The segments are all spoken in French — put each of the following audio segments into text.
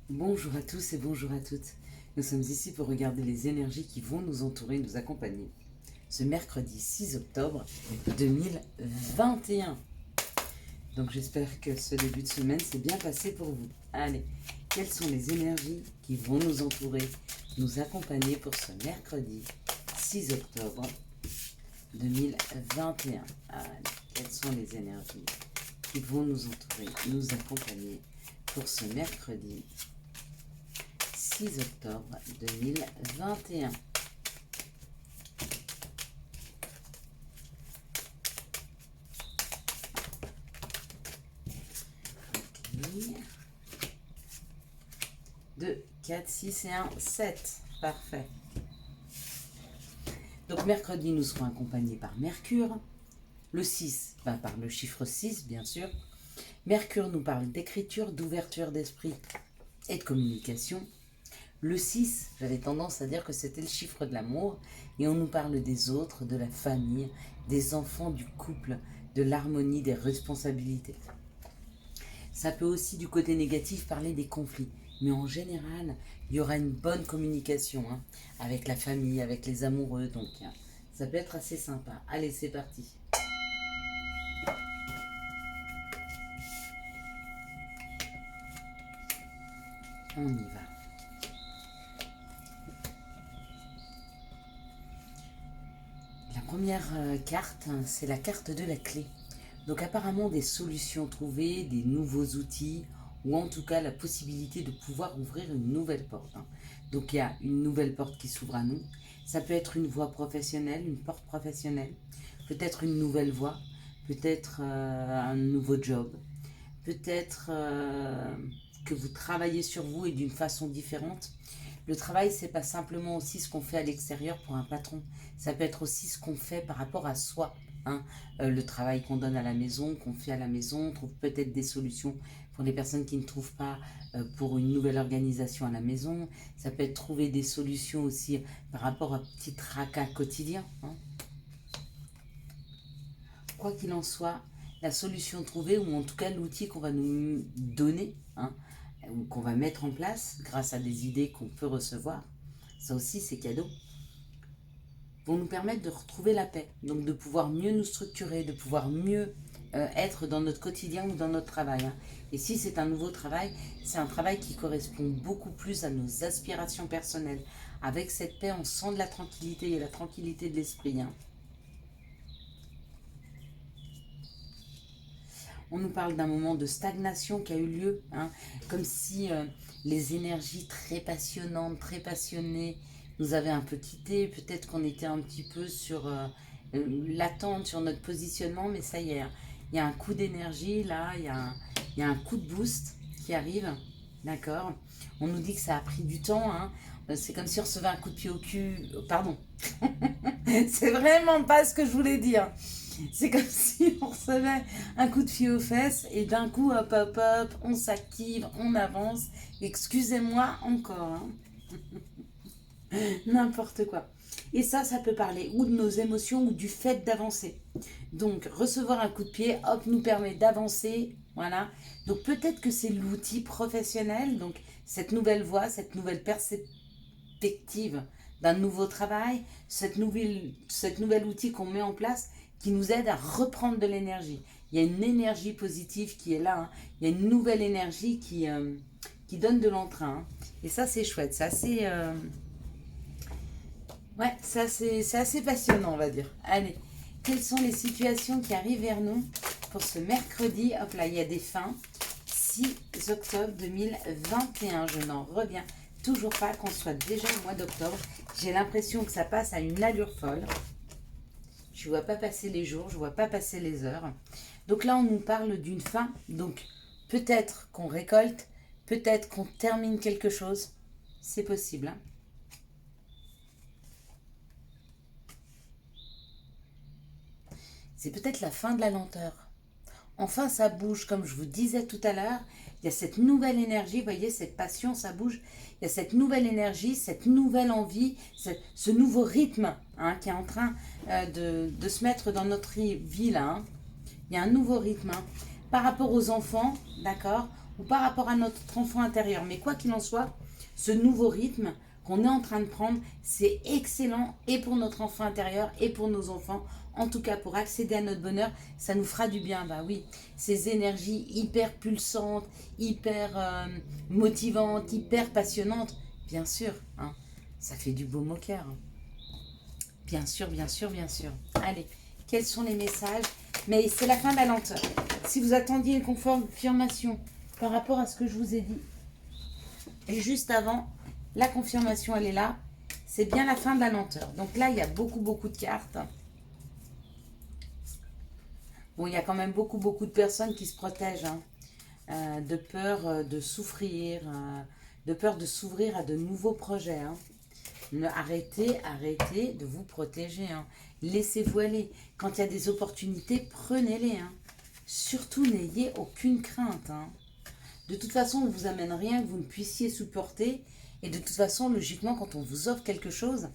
Bonjour à tous et bonjour à toutes. Nous sommes ici pour regarder les énergies qui vont nous entourer, nous accompagner. Ce mercredi 6 octobre 2021. Donc j'espère que ce début de semaine s'est bien passé pour vous. Allez, quelles sont les énergies qui vont nous entourer, nous accompagner pour ce mercredi 6 octobre 2021. Allez, quelles sont les énergies qui vont nous entourer, nous accompagner pour ce mercredi 6 octobre 2021. Okay. 2, 4, 6 et 1, 7. Parfait. Donc mercredi, nous serons accompagnés par Mercure. Le 6, par le chiffre 6, bien sûr. Mercure nous parle d'écriture, d'ouverture d'esprit et de communication. Le 6, j'avais tendance à dire que c'était le chiffre de l'amour, et on nous parle des autres, de la famille, des enfants, du couple, de l'harmonie, des responsabilités. Ça peut aussi, du côté négatif, parler des conflits, mais en général, il y aura une bonne communication avec la famille, avec les amoureux, donc ça peut être assez sympa. Allez, c'est parti. On y va. La première carte, c'est la carte de la clé. Donc apparemment des solutions trouvées, des nouveaux outils, ou en tout cas la possibilité de pouvoir ouvrir une nouvelle porte. Donc il y a une nouvelle porte qui s'ouvre à nous. Ça peut être une voie professionnelle, une porte professionnelle, peut-être une nouvelle voie, peut-être un nouveau job, peut-être que vous travaillez sur vous et d'une façon différente. Le travail, c'est pas simplement aussi ce qu'on fait à l'extérieur pour un patron. Ça peut être aussi ce qu'on fait par rapport à soi. Le travail qu'on donne à la maison, qu'on fait à la maison, on trouve peut-être des solutions pour les personnes qui ne trouvent pas pour une nouvelle organisation à la maison. Ça peut être trouver des solutions aussi par rapport à petits tracas quotidiens. Quoi qu'il en soit, la solution trouvée, ou en tout cas l'outil qu'on va nous donner, ou qu'on va mettre en place grâce à des idées qu'on peut recevoir, ça aussi c'est cadeau, vont nous permettre de retrouver la paix, donc de pouvoir mieux nous structurer, de pouvoir mieux être dans notre quotidien ou dans notre travail. Et si c'est un nouveau travail, c'est un travail qui correspond beaucoup plus à nos aspirations personnelles. Avec cette paix, on sent de la tranquillité et la tranquillité de l'esprit. On nous parle d'un moment de stagnation qui a eu lieu, comme si les énergies très passionnantes, très passionnées nous avaient un peu quittés. Peut-être qu'on était un petit peu sur l'attente, sur notre positionnement, mais ça y est, il y a un coup d'énergie là, il y a un coup de boost qui arrive, d'accord. On nous dit que ça a pris du temps, c'est comme si on recevait un coup de pied au cul, pardon, c'est vraiment pas ce que je voulais dire. C'est comme si on recevait un coup de pied aux fesses et d'un coup, hop, hop, hop, on s'active, on avance. Excusez-moi encore, n'importe quoi. Et ça peut parler ou de nos émotions ou du fait d'avancer. Donc, recevoir un coup de pied, hop, nous permet d'avancer, voilà. Donc, peut-être que c'est l'outil professionnel, donc cette nouvelle voie, cette nouvelle perspective d'un nouveau travail, cette nouvelle outil qu'on met en place qui nous aide à reprendre de l'énergie. Il y a une énergie positive qui est là, il y a une nouvelle énergie qui donne de l'entrain. Et ça, c'est chouette, c'est assez passionnant, on va dire. Allez, quelles sont les situations qui arrivent vers nous pour ce mercredi? Hop là, il y a des fins. 6 octobre 2021, je n'en reviens toujours pas qu'on soit déjà au mois d'octobre. J'ai l'impression que ça passe à une allure folle. Je ne vois pas passer les jours, je ne vois pas passer les heures. Donc là, on nous parle d'une fin. Donc peut-être qu'on récolte, peut-être qu'on termine quelque chose. C'est possible. C'est peut-être la fin de la lenteur. Enfin, ça bouge, comme je vous disais tout à l'heure. Il y a cette nouvelle énergie, vous voyez, cette passion, ça bouge. Il y a cette nouvelle énergie, cette nouvelle envie, ce nouveau rythme qui est en train de se mettre dans notre vie là. Il y a un nouveau rythme. Par rapport aux enfants, d'accord, ou par rapport à notre enfant intérieur. Mais quoi qu'il en soit, ce nouveau rythme qu'on est en train de prendre, c'est excellent et pour notre enfant intérieur et pour nos enfants. En tout cas, pour accéder à notre bonheur, ça nous fera du bien. Bah oui, ces énergies hyper pulsantes, hyper motivantes, hyper passionnantes, bien sûr, hein, ça fait du baume au cœur. Hein. Bien sûr, bien sûr, bien sûr. Allez, quels sont les messages? Mais c'est la fin de la lenteur. Si vous attendiez une confirmation par rapport à ce que je vous ai dit, et juste avant, la confirmation, elle est là. C'est bien la fin de la lenteur. Donc là, il y a beaucoup, beaucoup de cartes. Bon, il y a quand même beaucoup, beaucoup de personnes qui se protègent, hein, de peur de souffrir, de peur de s'ouvrir à de nouveaux projets. Hein. Arrêtez de vous protéger. Hein. Laissez-vous aller. Quand il y a des opportunités, prenez-les. Hein. Surtout, n'ayez aucune crainte. Hein. De toute façon, on ne vous amène rien que vous ne puissiez supporter. Et de toute façon, logiquement, quand on vous offre quelque chose,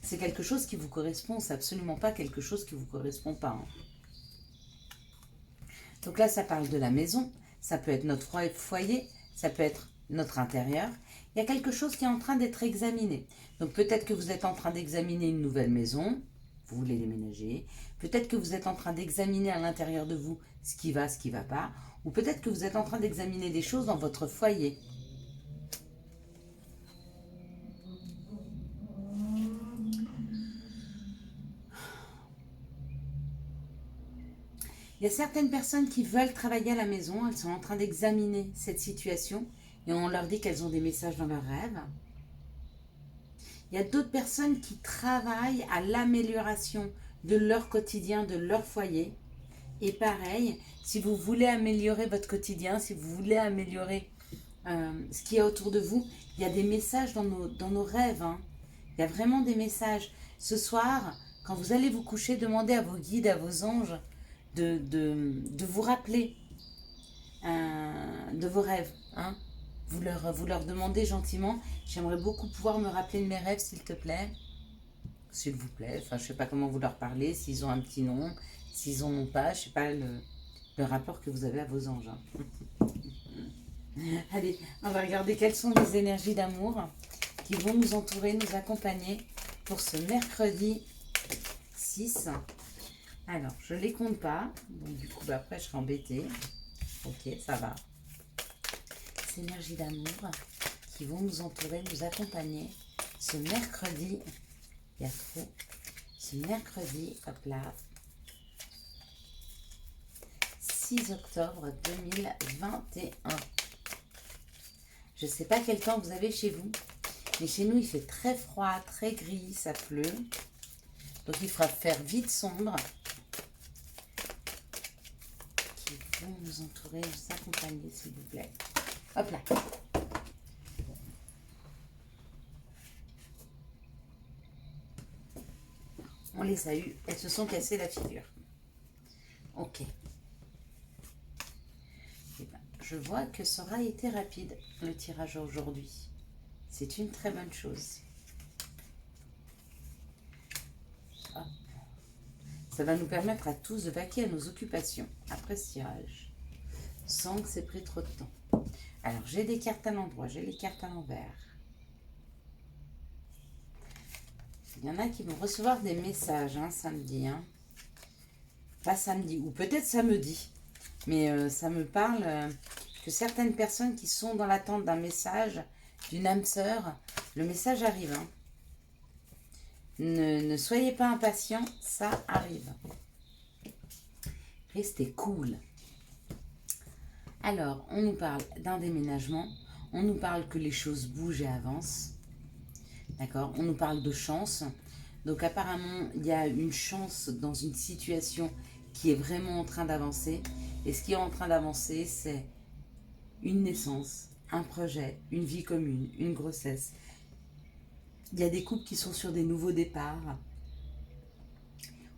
c'est quelque chose qui vous correspond. C'est absolument pas quelque chose qui ne vous correspond pas. Hein. Donc là, ça parle de la maison. Ça peut être notre foyer. Ça peut être notre intérieur. Il y a quelque chose qui est en train d'être examiné. Donc peut-être que vous êtes en train d'examiner une nouvelle maison. Vous voulez déménager. Peut-être que vous êtes en train d'examiner à l'intérieur de vous ce qui va, ce qui ne va pas. Ou peut-être que vous êtes en train d'examiner des choses dans votre foyer. Il y a certaines personnes qui veulent travailler à la maison, elles sont en train d'examiner cette situation et on leur dit qu'elles ont des messages dans leurs rêves. Il y a d'autres personnes qui travaillent à l'amélioration de leur quotidien, de leur foyer. Et pareil, si vous voulez améliorer votre quotidien, si vous voulez améliorer ce qu'il y a autour de vous, il y a des messages dans nos rêves. Hein. Il y a vraiment des messages. Ce soir, quand vous allez vous coucher, demandez à vos guides, à vos anges, de vous rappeler de vos rêves. Hein. Vous leur demandez gentiment, j'aimerais beaucoup pouvoir me rappeler de mes rêves, s'il te plaît. S'il vous plaît, enfin je ne sais pas comment vous leur parlez, s'ils ont un petit nom, s'ils n'en ont pas, je ne sais pas le rapport que vous avez à vos anges. Hein. Allez, on va regarder quelles sont les énergies d'amour qui vont nous entourer, nous accompagner pour ce mercredi 6. Alors, je ne les compte pas. Donc, du coup, après, je serai embêtée. Ok, ça va. Ces énergies d'amour qui vont nous entourer, nous accompagner ce mercredi. Il y a trop. Ce mercredi, hop là. 6 octobre 2021. Je ne sais pas quel temps vous avez chez vous. Mais chez nous, il fait très froid, très gris, ça pleut. Donc, il faudra faire vite sombre. Qui vont nous entourer, nous accompagner, s'il vous plaît. Hop là. On les a eues. Elles se sont cassées la figure. Ok. Eh ben, je vois que ça aura été rapide, le tirage aujourd'hui. C'est une très bonne chose. Hop. Ça va nous permettre à tous de vaquer à nos occupations après ce tirage, sans que c'est pris trop de temps. Alors, j'ai des cartes à l'endroit, j'ai les cartes à l'envers. Il y en a qui vont recevoir des messages samedi. Hein. Pas samedi, ou peut-être samedi. Mais ça me parle que certaines personnes qui sont dans l'attente d'un message, d'une âme sœur, le message arrive. Hein. Ne soyez pas impatients, ça arrive. Restez cool. Alors, on nous parle d'un déménagement. On nous parle que les choses bougent et avancent. D'accord? On nous parle de chance. Donc apparemment, il y a une chance dans une situation qui est vraiment en train d'avancer. Et ce qui est en train d'avancer, c'est une naissance, un projet, une vie commune, une grossesse. Il y a des couples qui sont sur des nouveaux départs.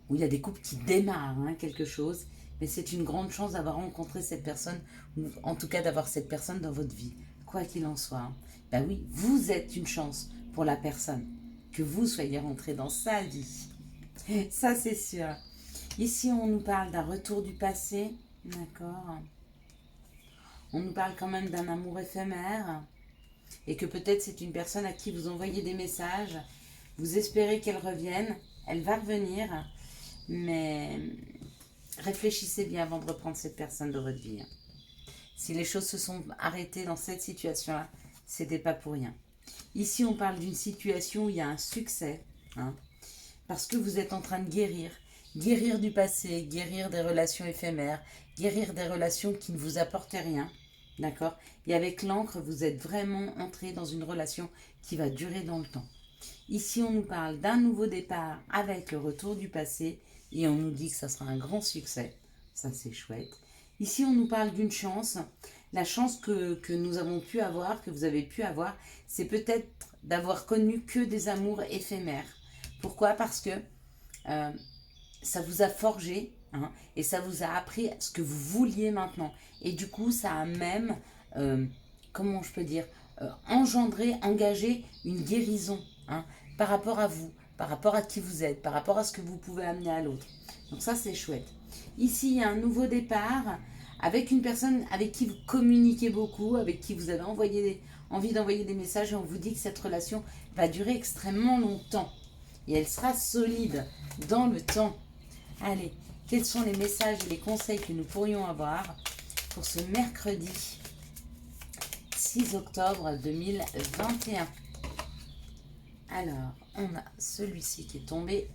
Ou il y a des couples qui démarrent quelque chose. Mais c'est une grande chance d'avoir rencontré cette personne, ou en tout cas d'avoir cette personne dans votre vie. Quoi qu'il en soit. Ben oui, vous êtes une chance pour la personne. Que vous soyez rentré dans sa vie. Ça, c'est sûr. Ici, on nous parle d'un retour du passé. D'accord. On nous parle quand même d'un amour éphémère et que peut-être c'est une personne à qui vous envoyez des messages, vous espérez qu'elle revienne, elle va revenir, mais réfléchissez bien avant de reprendre cette personne de votre vie. Si les choses se sont arrêtées dans cette situation-là, c'était pas pour rien. Ici, on parle d'une situation où il y a un succès, hein, parce que vous êtes en train de guérir. Guérir du passé, guérir des relations éphémères, guérir des relations qui ne vous apportaient rien. D'accord? Et avec l'encre, vous êtes vraiment entré dans une relation qui va durer dans le temps. Ici, on nous parle d'un nouveau départ avec le retour du passé et on nous dit que ça sera un grand succès. Ça, c'est chouette. Ici, on nous parle d'une chance. La chance que nous avons pu avoir, que vous avez pu avoir, c'est peut-être d'avoir connu que des amours éphémères. Pourquoi? Parce que ça vous a forgé, hein, et ça vous a appris ce que vous vouliez maintenant. Et du coup, ça a même, comment je peux dire, engendré, engagé une guérison, hein, par rapport à vous, par rapport à qui vous êtes, par rapport à ce que vous pouvez amener à l'autre. Donc ça, c'est chouette. Ici, il y a un nouveau départ avec une personne avec qui vous communiquez beaucoup, avec qui vous avez envie d'envoyer des messages et on vous dit que cette relation va durer extrêmement longtemps. Et elle sera solide dans le temps. Allez, quels sont les messages et les conseils que nous pourrions avoir pour ce mercredi 6 octobre 2021? Alors, on a celui-ci qui est tombé.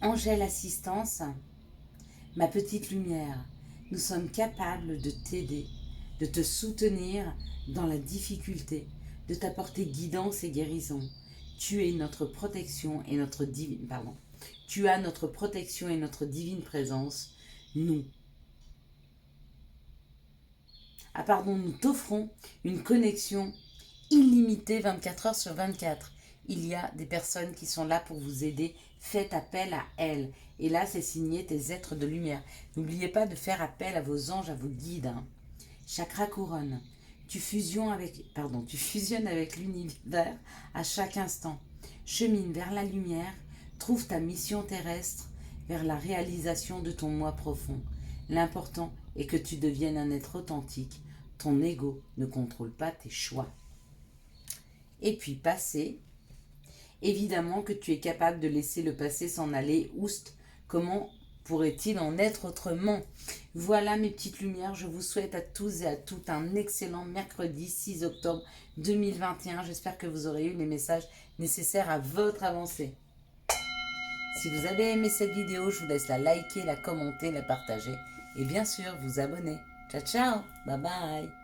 Angèle Assistance, ma petite lumière, nous sommes capables de t'aider, de te soutenir dans la difficulté, de t'apporter guidance et guérison. Tu es notre protection et notre divine... Pardon. Tu as notre protection et notre divine présence. Nous t'offrons une connexion illimitée 24 heures sur 24. Il y a des personnes qui sont là pour vous aider. Faites appel à elles. Et là, c'est signé tes êtres de lumière. N'oubliez pas de faire appel à vos anges, à vos guides. Hein. Chakra couronne. Tu fusionnes avec l'univers à chaque instant. Chemine vers la lumière. Trouve ta mission terrestre vers la réalisation de ton moi profond. L'important est que tu deviennes un être authentique. Ton ego ne contrôle pas tes choix. Et puis passé, évidemment que tu es capable de laisser le passé s'en aller. Oust, comment pourrait-il en être autrement? Voilà mes petites lumières, je vous souhaite à tous et à toutes un excellent mercredi 6 octobre 2021. J'espère que vous aurez eu les messages nécessaires à votre avancée. Si vous avez aimé cette vidéo, je vous laisse la liker, la commenter, la partager et bien sûr vous abonner. Ciao ciao, bye bye.